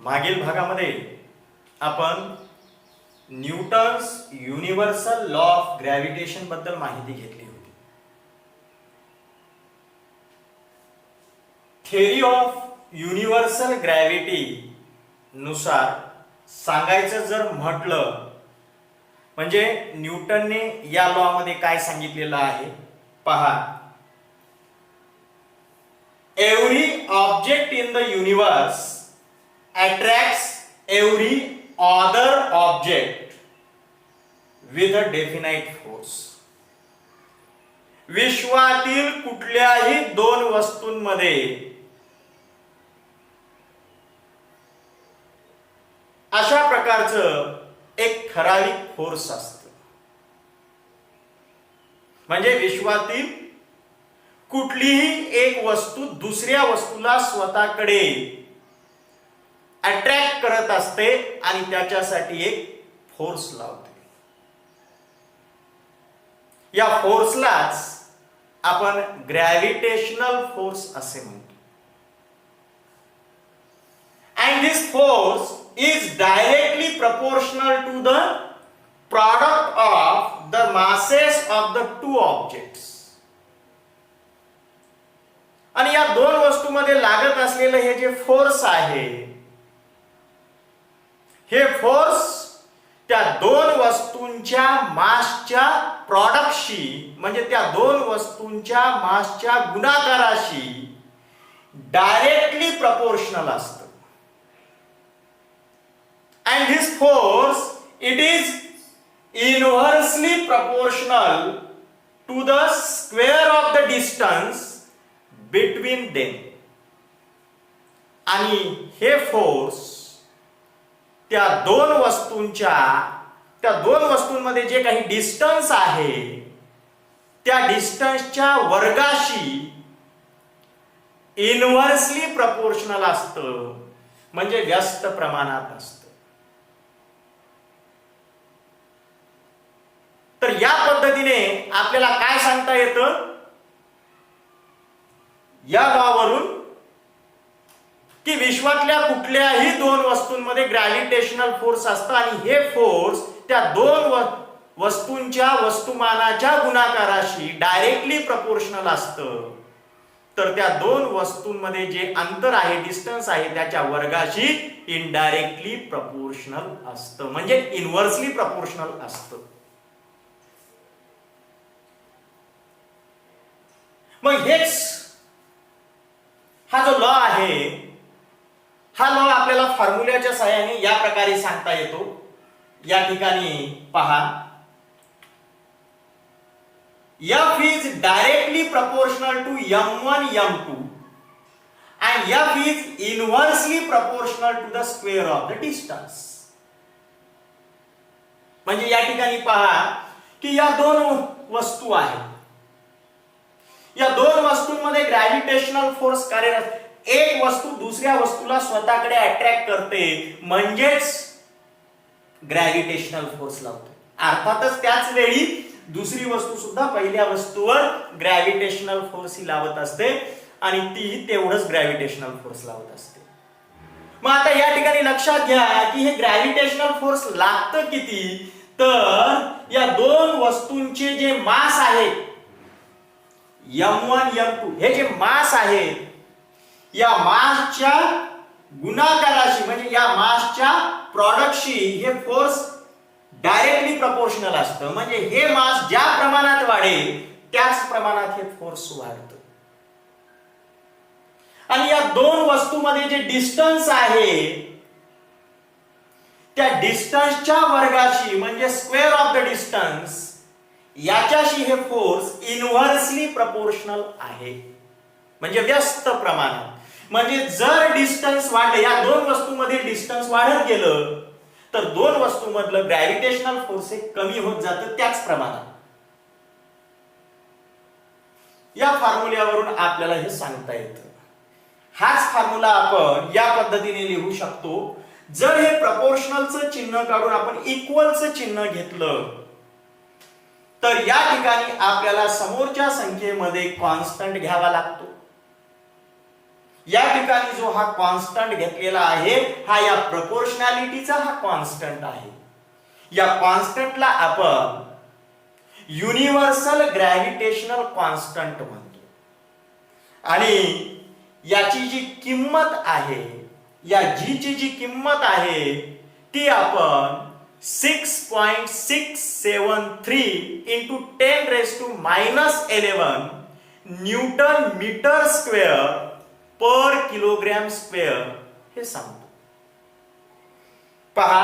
मागील भागामध्ये आपण Newton's universal law of gravitation बद्दल माहिती घेतली होती. थेअरी ऑफ युनिव्हर्सल ग्रॅव्हिटी नुसार सांगायचं जर म्हटलं म्हणजे न्यूटनने या लॉ मध्ये काय सांगितलेलं आहे पहा. Every object in the universe attracts every other object with a definite force. विश्वातील कुठल्याही दोन वस्तूंमध्ये अशा प्रकारचं एक ठराविक फोर्स असतं. म्हणजे विश्वातील कुठलीही एक वस्तू दुसऱ्या वस्तूला स्वतःकडे अट्रॅक्ट करत असते आणि त्याच्यासाठी एक फोर्स लावते. या फोर्सलाच आपण ग्रॅव्हिटेशनल फोर्स असे म्हणतो. And this force is directly proportional to the product of the masses of the two objects. आणि या दोन वस्तूंमध्ये लागत असलेलं हे जे फोर्स आहे हे फोर्स त्या दोन वस्तूंच्या मासच्या प्रॉडक्टशी म्हणजे त्या दोन वस्तूंच्या मासच्या गुणाकाराशी डायरेक्टली प्रपोर्शनल असतं. And this force it is inversely proportional to the square of the distance between them. आणि हे फोर्स त्या दोन वस्तूंमध्ये जे काही डिस्टन्स आहे त्या डिस्टन्सच्या वर्गाशी इनव्हर्सली प्रपोर्शनल असतं म्हणजे व्यस्त प्रमाणात असतं. तर या पद्धतीने आपल्याला काय सांगता येतं या लॉवरून की विश्वातल्या कुठल्याही दोन वस्तूंमध्ये ग्रॅव्हिटेशनल फोर्स असतं आणि हे फोर्स त्या दोन वस्तूंच्या वस्तुमानाच्या गुणाकाराशी डायरेक्टली प्रपोर्शनल असतं. तर त्या दोन वस्तूंमध्ये जे अंतर आहे डिस्टन्स आहे त्याच्या वर्गाशी इनडायरेक्टली प्रपोर्शनल असतं म्हणजे इनव्हर्सली प्रपोर्शनल असतं. मग हेच हा जो लॉ आहे हा लॉ आपल्याला फॉर्म्युल्याच्या सहाय्याने या प्रकारे सांगता येतो. या ठिकाणी पहा F is directly proportional to m1 m2 and F is inversely proportional to the square of the distance. म्हणजे या ठिकाणी पहा की या दोन वस्तू आहेत. या दोन वस्तूंमध्ये ग्रॅव्हिटेशनल फोर्स कार्यरत. एक वस्तू दुसऱ्या वस्तूला स्वतःकडे अट्रॅक्ट करते म्हणजेच ग्रॅव्हिटेशनल फोर्स लावते. अर्थातच त्याच वेळी दुसरी वस्तू सुद्धा पहिल्या वस्तूवर ग्रॅव्हिटेशनल फोर्स ही लावत असते आणि ती तेवढंच ग्रॅव्हिटेशनल फोर्स लावत असते. मग आता या ठिकाणी लक्षात घ्या की हे ग्रॅव्हिटेशनल फोर्स लागतं किती तर या दोन वस्तूंचे जे मास आहेत m1 m2 हे जे मास आहेत या मासच्या गुणाकाराशी म्हणजे या मासच्या प्रॉडक्टशी हे फोर्स डायरेक्टली प्रपोर्शनल असतं. म्हणजे हे मास ज्या प्रमाणात वाढेल त्याच प्रमाणात हे फोर्स वाढतं. आणि या दोन वस्तूंमध्ये जे डिस्टन्स आहे त्या डिस्टन्सच्या वर्गाशी म्हणजे स्क्वेअर ऑफ द डिस्टन्स याच्याशी हे फोर्स इनव्हर्सली प्रपोर्शनल आहे म्हणजे व्यस्त प्रमाणात. म्हणजे जर डिस्टन्स वाढलं या दोन वस्तूंमधील डिस्टन्स वाढत गेलं तर दोन वस्तूंमधलं ग्रॅव्हिटेशनल फोर्स हे कमी होत जातं त्याच प्रमाणात. या फॉर्म्युल्यावरून आपल्याला हे सांगता येतं. हाच फॉर्म्युला आपण या पद्धतीने लिहू शकतो. जर हे प्रपोर्शनलचं चिन्ह काढून आपण इक्वलचं चिन्ह घेतलं तर या ठिकाणी आपल्याला समोरच्या संख्येमध्ये कॉन्स्टंट घ्यावा लागतो. या ठिकाणी जो हा कॉन्स्टंट घेतलेला आहे हा या प्रपोर्शनॅलिटीचा हा कॉन्स्टंट आहे. या कॉन्स्टंटला आपण युनिव्हर्सल ग्रॅव्हिटेशनल कॉन्स्टंट म्हणतो. आणि याची जी किंमत आहे, या जी ची जी किंमत आहे ती आपण 6.673 into 10⁻⁻11 Newton metre square per kilogram square हे सांगतो. पहा,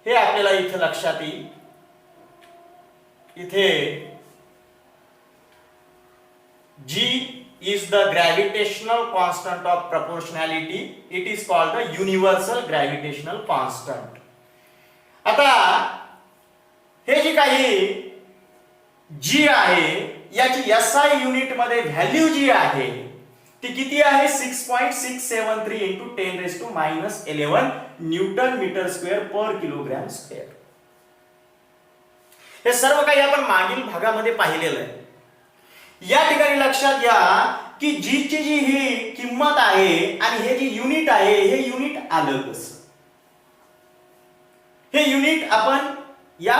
हे आपल्याला इथे लक्षात येईल. इथे G is the gravitational constant of proportionality. It is called the universal gravitational constant. आता हे जे काही G आहे याची SI युनिट मध्ये व्हॅल्यू जी आहे ती किती आहे? 6.673 into 10⁻⁻11 Newton metre square per kilogram square. हे सर्व काही आपण मागील भागामध्ये पाहिलेलं आहे. या ठिकाणी लक्षात घ्या की जी ची जी ही किंमत आहे आणि हे जे युनिट आहे हे युनिट आलं कसं? हे युनिट आपण या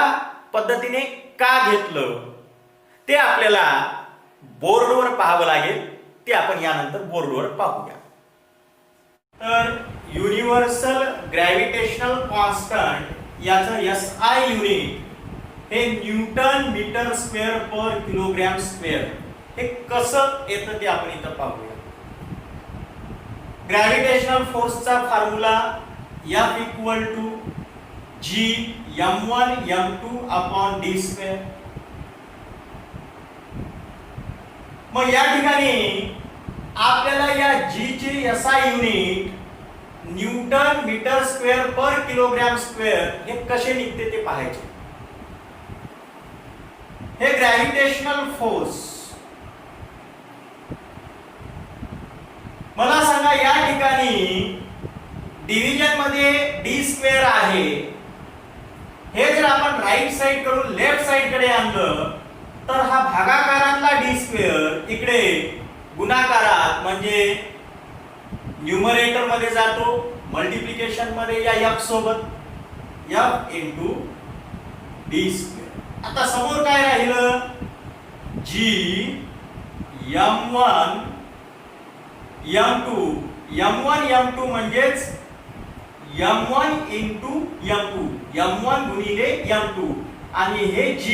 पद्धतीने का घेतलं ते आपल्याला बोर्डवर पाहावं लागेल. ते आपण यानंतर बोर्डवर पाहूया. तर युनिव्हर्सल ग्रॅव्हिटेशनल कॉन्स्टंट याचं SI युनिट हे newton metre square per kilogram square हे कसं येतं ते आपण इथं पाहूया. ग्रॅव्हिटेशनल फोर्सचा formula F equal to G m1 m2 upon d square. मग या ठिकाणी आपल्याला या G चे SI unit newton metre square per kilogram square हे कसे निघते ते पाहायचे. हे ग्रॅव्हिटेशनल फोर्स मला सांगा या ठिकाणी डिव्हिजन मध्ये d स्क्वेअर आहे. हे जर आपण राईट साइड कडून लेफ्ट साइड कडे आणलं तर हा भागाकारातला d स्क्वेअर इकडे गुणाकारात म्हणजे न्यूमरेटर मध्ये जातो, मल्टिप्लिकेशन मध्ये या f सोबत f into d स्क्वेअर. आता समोर काय राहिलं? G m1 m2 m1 m2 म्हणजेच m1 into m2 m1 गुणिले m2 आणि हे G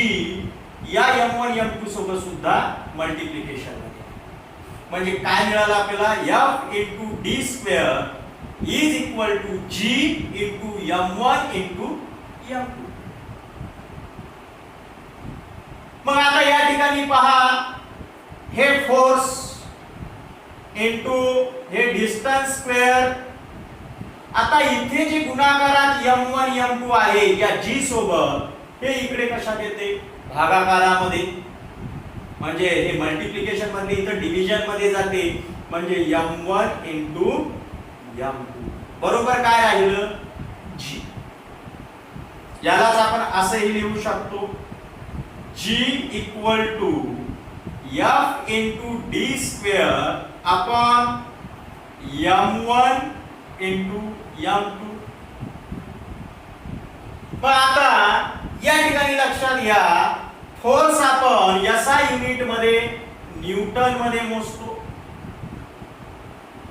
या m1 m2 सोबत सुद्धा मल्टिप्लिकेशन मध्ये. म्हणजे काय मिळालं आपल्याला? f into d square is equal to G into m1 into m2. मग आता या ठिकाणी पहा हे फोर्स इनटू हे डिस्टन्स स्क्वेअर. आता इथे जे गुणाकारात m1 m2 आहे या G सोबत हे इकडे कशात येते? भागाकारामध्ये. म्हणजे हे मल्टिप्लिकेशन मध्ये इथं डिव्हिजन मध्ये जाते म्हणजे m1 into m2 बरोबर काय राहिलं? G. यालाच आपण असंही लिहू शकतो G equal to F into d square upon m1 into m2. पण आता या ठिकाणी लक्षात घ्या फोर्स आपण SI युनिट मध्ये न्यूटन मध्ये मोजतो,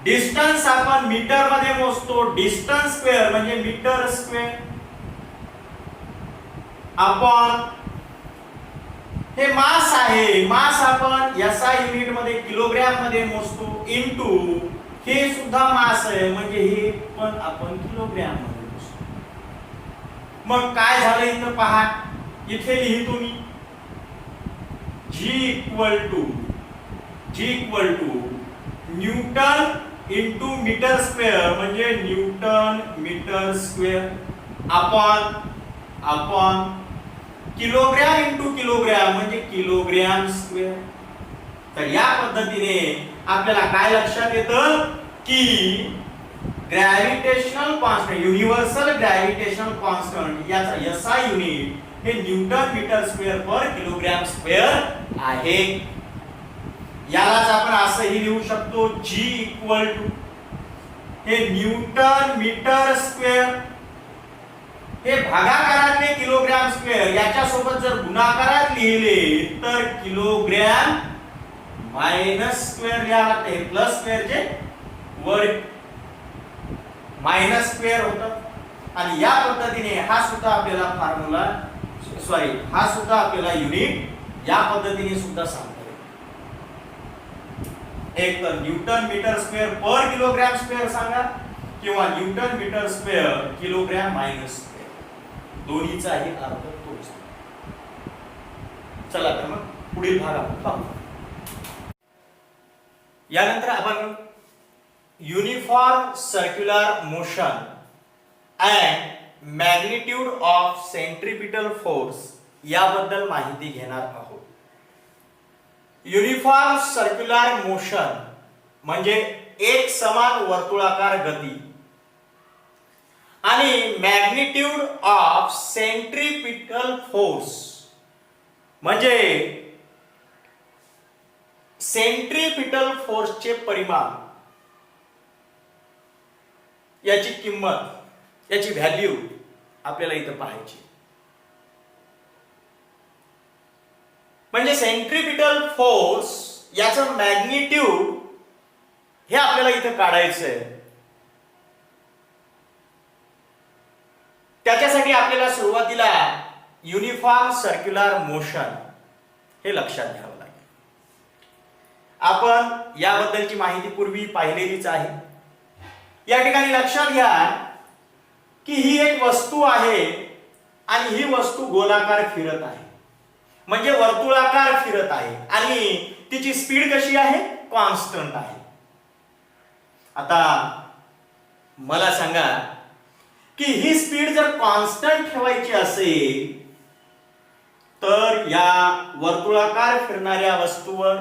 डिस्टन्स आपण मीटर मध्ये मोजतो, डिस्टन्स स्क्वेअर म्हणजे मीटर स्क्वेअर अपॉन हे मास आहे, मास आपण SI युनिट मध्ये किलोग्रॅम मध्ये मोजतो इनटू हे सुद्धा मास आहे म्हणजे हे पण आपण किलोग्रॅम मध्ये मोजतो. मग काय झालं इथं पहा, इथे लिहितो मी G equal to newton into metre square म्हणजे newton metre square upon kilogram into kilogram म्हणजे किलोग्रॅम स्क्वेअर. तर या पद्धतीने आपल्याला काय लक्षात येतं की gravitational constant universal gravitational constant याचा SI युनिट हे newton metre square per kilogram square आहे. यालाच आपण असंही लिहू शकतो G इक्वल टू हे न्यूटन मीटर स्क्वेअर, हे भागाकारातले किलोग्रॅम स्क्वेअर, याच्या सोबत जर गुणाकारात लिहिले तर किलोग्रॅम मायनस स्क्वेअर लिहावं लागतं. हे प्लस स्क्वेअरचे वर मायनस स्क्वेअर होतं. आणि या पद्धतीने हा सुद्धा आपल्याला फॉर्म्युला हा सुद्धा आपल्याला युनिट या पद्धतीने सुद्धा सांगता येईल. एक तर newton metre square per kilogram square सांगा किंवा newton metre square kilogram minus square, दोन्हीचाही अर्थ तोच. चला तर मग पुढील भाग आपण पाहू. यानंतर आपण uniform circular motion and magnitude of centripetal force याबद्दल माहिती घेणार आहोत. युनिफॉर्म सर्क्युलर मोशन म्हणजे एक समान वर्तुळाकार गती आणि मॅग्निट्यूड ऑफ सेंट्रिपिटल फोर्स म्हणजे सेंट्रिपिटल फोर्सचे परिमाण, याची किंमत, याची व्हॅल्यू आपल्याला इथं पाहायची. म्हणजे सेंट्रिपिटल फोर्स याचं मॅग्निट्यूड हे आपल्याला इथं काढायचंय. त्याच्यासाठी आपल्याला सुरुवातीला युनिफॉर्म सर्क्युलर मोशन हे लक्षात घ्यावं लागेल. आपण याबद्दलची माहिती पूर्वी पाहिलेलीच आहे. या ठिकाणी लक्षात घ्या की ही एक वस्तू आहे आणि ही वस्तू गोलाकार फिरत आहे, म्हणजे वर्तुळाकार फिरत आहे आणि तिची स्पीड कशी आहे? कॉन्स्टंट आहे. आता मला सांगा की ही स्पीड जर कॉन्स्टंट ठेवायची असेल तर या वर्तुळाकार फिरणाऱ्या वस्तूवर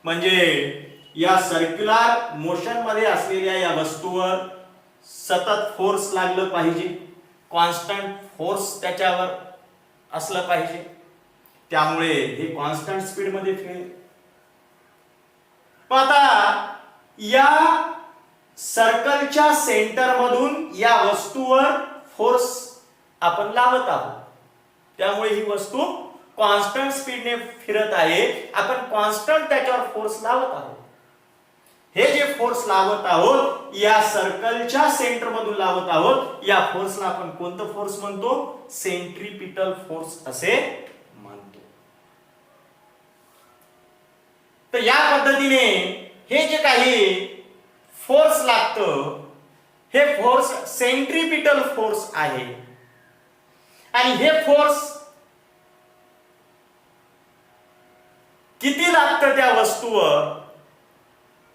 म्हणजे या सर्क्युलर मोशन मध्ये असलेल्या या वस्तूवर सतत फोर्स लागलं पाहिजे, कॉन्स्टंट फोर्स त्याच्यावर असलं पाहिजे. त्यामुळे हे कॉन्स्टंट स्पीड मध्ये फिरेल. पण आता या सर्कलच्या सेंटर मधून या वस्तूवर फोर्स आपण लावत आहोत, त्यामुळे ही वस्तू कॉन्स्टंट स्पीडने फिरत आहे. आपण कॉन्स्टंट त्याच्यावर फोर्स लावत आहोत. हे जे फोर्स लावत आहोत या सर्कलच्या सेंटर मधून लावत आहोत, या फोर्सला आपण कोणतं फोर्स म्हणतो? सेंट्रिपिटल फोर्स असे म्हणतो. तर या पद्धतीने हे जे काही फोर्स लागतं हे फोर्स सेंट्रिपिटल फोर्स आहे. आणि हे फोर्स किती लागतं त्या वस्तूवर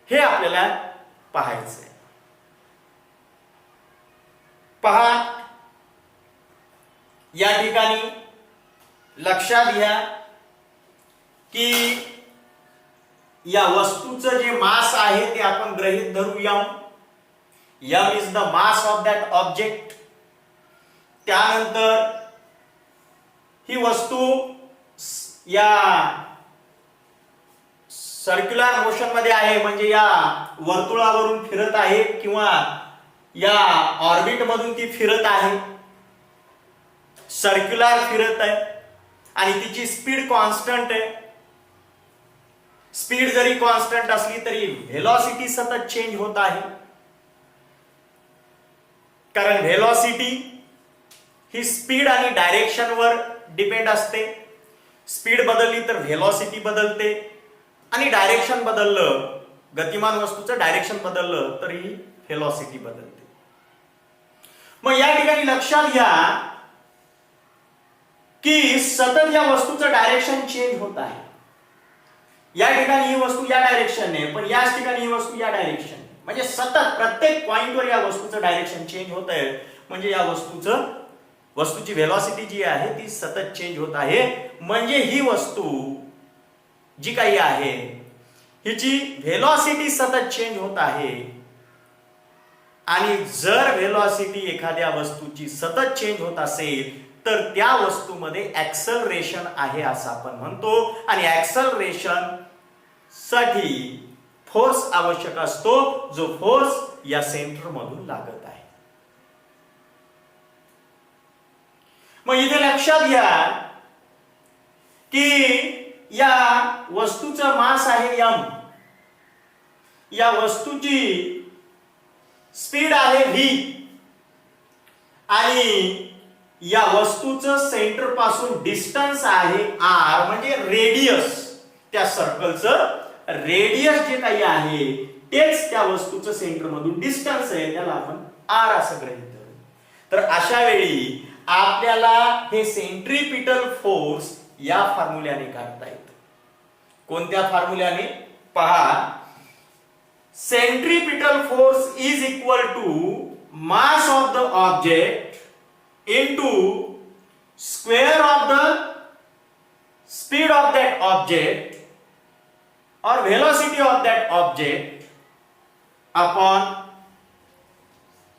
हे आपल्याला पाहायचंय. पहा, या ठिकाणी लक्षात घ्या की या वस्तूचं जे मास आहे ते आपण गृहीत धरू m. m is the mass of that object. त्यानंतर ही वस्तू या सर्क्युलर मोशन मध्ये आहे, म्हणजे या वर्तुळावरून फिरत आहे किंवा या ऑर्बिट मधून ती फिरत आहे, सर्क्युलर फिरत आहे आणि तिची स्पीड कॉन्स्टंट आहे. स्पीड जरी कॉन्स्टंट असली तरी व्हेलॉसिटी सतत चेंज होत आहे, कारण व्हेलॉसिटी ही स्पीड आणि डायरेक्शनवर डिपेंड असते. स्पीड बदलली तर व्हेलॉसिटी बदलते आणि डायरेक्शन बदललं, गतिमान वस्तूचं डायरेक्शन बदललं तरी व्हेलॉसिटी बदलते. मग या ठिकाणी लक्षात घ्या की सतत या वस्तूचं डायरेक्शन चेंज होत आहे. या ठिकाणी ही वस्तू या डायरेक्शनने, पण याच ठिकाणी ही वस्तू या डायरेक्शन, म्हणजे सतत प्रत्येक पॉइंटवर या वस्तूचं डायरेक्शन चेंज होत आहे. म्हणजे या वस्तूची व्हेलॉसिटी जी आहे ती सतत चेंज होत आहे. म्हणजे ही वस्तू जी काही आहे हिची व्हेलॉसिटी सतत चेंज होत आहे. आणि जर व्हेलॉसिटी एखाद्या वस्तूची सतत चेंज होत असेल तर त्या वस्तूमध्ये ऍक्सलरेशन आहे असं आपण म्हणतो. आणि ऍक्सलरेशन साठी फोर्स आवश्यक असतो, जो फोर्स या सेंटर मधून लागत आहे. मग इथे लक्षात घ्या की या वस्तूचं मास आहे m, या वस्तूची स्पीड आहे v, आणि या वस्तूचं सेंटर पासून डिस्टन्स आहे r, म्हणजे रेडियस, त्या सर्कलचं रेडियस जे काही आहे तेच त्या वस्तूचं सेंटर मधून डिस्टन्स आहे, त्याला आपण r असं गृहीत धरू. तर अशा वेळी आपल्याला हे सेंट्रीपिटल फोर्स या फॉर्म्युल्याने काढता येतं. कोणत्या फॉर्म्युल्याने? पहा, centripetal force is equal to mass of the object into square of the speed of that object or velocity of that object upon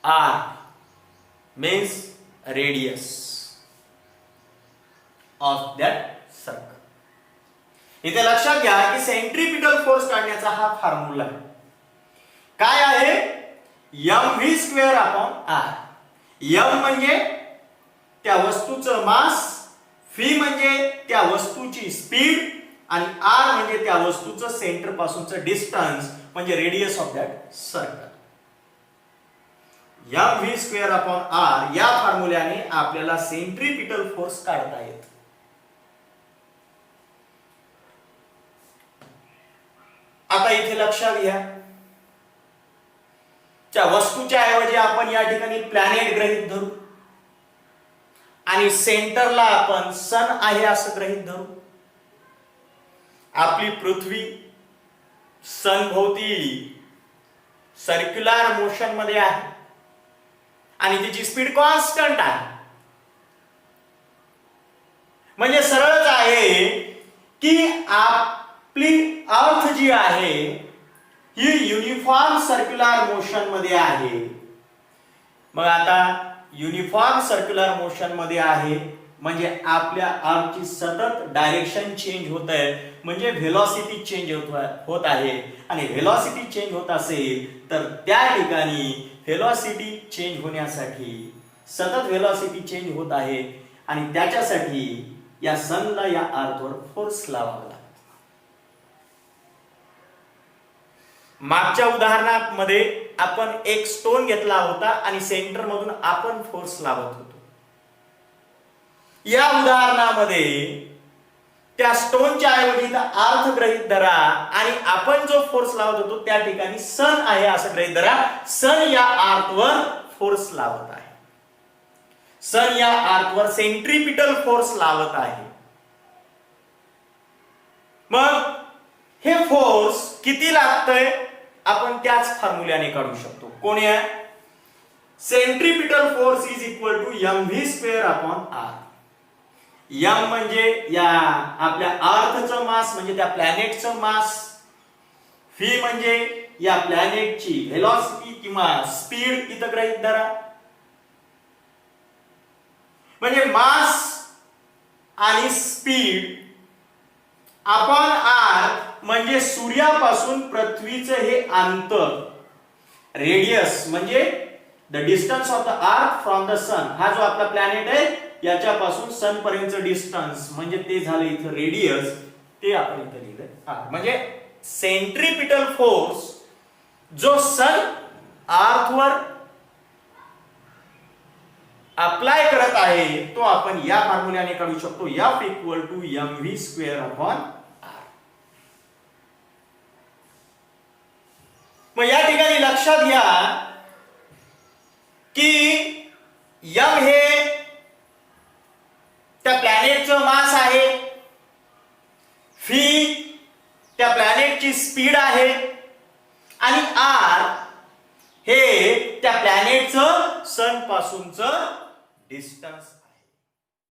r, means radius of that circle. इथे लक्षात घ्या की सेंट्रीपिटल फोर्स काढण्याचा हा formula आहे. काय आहे? mv square upon r. m म्हणजे त्या वस्तूचं मास, v म्हणजे त्या वस्तूची स्पीड, आणि r म्हणजे त्या वस्तूचं सेंटर पासूनचं डिस्टन्स, म्हणजे radius of that circle. mv square upon r या फॉर्म्युल्याने आपल्याला सेंट्रीपिटल फोर्स काढता येतो. आता इथे लक्षात घ्या, त्या वस्तूच्या ऐवजी आपण या ठिकाणी प्लॅनेट गृहीत धरू आणि सेंटरला आपण सन आहे असं गृहीत धरू. आपली पृथ्वी सन भोवती सर्क्युलर मोशन मध्ये आहे आणि तिची स्पीड कॉन्स्टंट आहे. म्हणजे सरळच आहे की आपली अर्थ जी आहे ही युनिफॉर्म सर्क्युलर मोशन मध्ये आहे. मग आता युनिफॉर्म सर्क्युलर मोशन मध्ये आहे म्हणजे आपल्या अर्थची सतत डायरेक्शन चेंज होत आहे, म्हणजे व्हेलॉसिटी चेंज होत आहे. आणि व्हेलॉसिटी चेंज होत असेल तर त्या ठिकाणी व्हेलॉसिटी चेंज होण्यासाठी सतत व्हेलॉसिटी चेंज होत आहे आणि त्याच्यासाठी या सनला या अर्थवर फोर्स लावावा लागतो. मागच्या उदाहरणामध्ये आपण एक स्टोन घेतला होता आणि सेंटर मधून आपण फोर्स लावत होतो. या उदाहरणामध्ये त्या स्टोनच्या ऐवजी अर्थ गृहीत धरा आणि आपण जो फोर्स लावत होतो त्या ठिकाणी सन आहे असं गृहीत धरा. सन या अर्थवर फोर्स लावत आहे, सन या अर्थवर सेंट्रीपिटल फोर्स लावत आहे. मग हे फोर्स किती लागतंय आपण त्याच फॉर्म्युल्याने काढू शकतो. कोणी आहे? Centripetal force is equal to mv square upon r. m म्हणजे या आपल्या अर्थचं मास, म्हणजे त्या प्लॅनेटचं मास. v म्हणजे या प्लॅनेटची व्हेलॉसिटी किंवा स्पीड इथं गृहीत धरा. म्हणजे मास आणि स्पीड अपॉन r म्हणजे सूर्यापासून पृथ्वीचं हे अंतर, रेडियस म्हणजे the distance of the earth from the sun. हा जो आपला प्लॅनेट आहे याच्यापासून सन पर्यंतचं डिस्टन्स म्हणजे ते झालं इथं रेडियस, ते आपण इथं लिहिलं. म्हणजे सेंट्रीपिटल फोर्स जो सन अर्थवर अप्लाय करत आहे तो आपण या फॉर्म्युल्याने काढू शकतो. F equal to mv square upon r. मग या ठिकाणी लक्षात घ्या की m हे त्या प्लॅनेटचं मास आहे, v त्या प्लॅनेटची स्पीड आहे आणि r हे त्या प्लॅनेटचं सन पासूनचं डिस्टन्स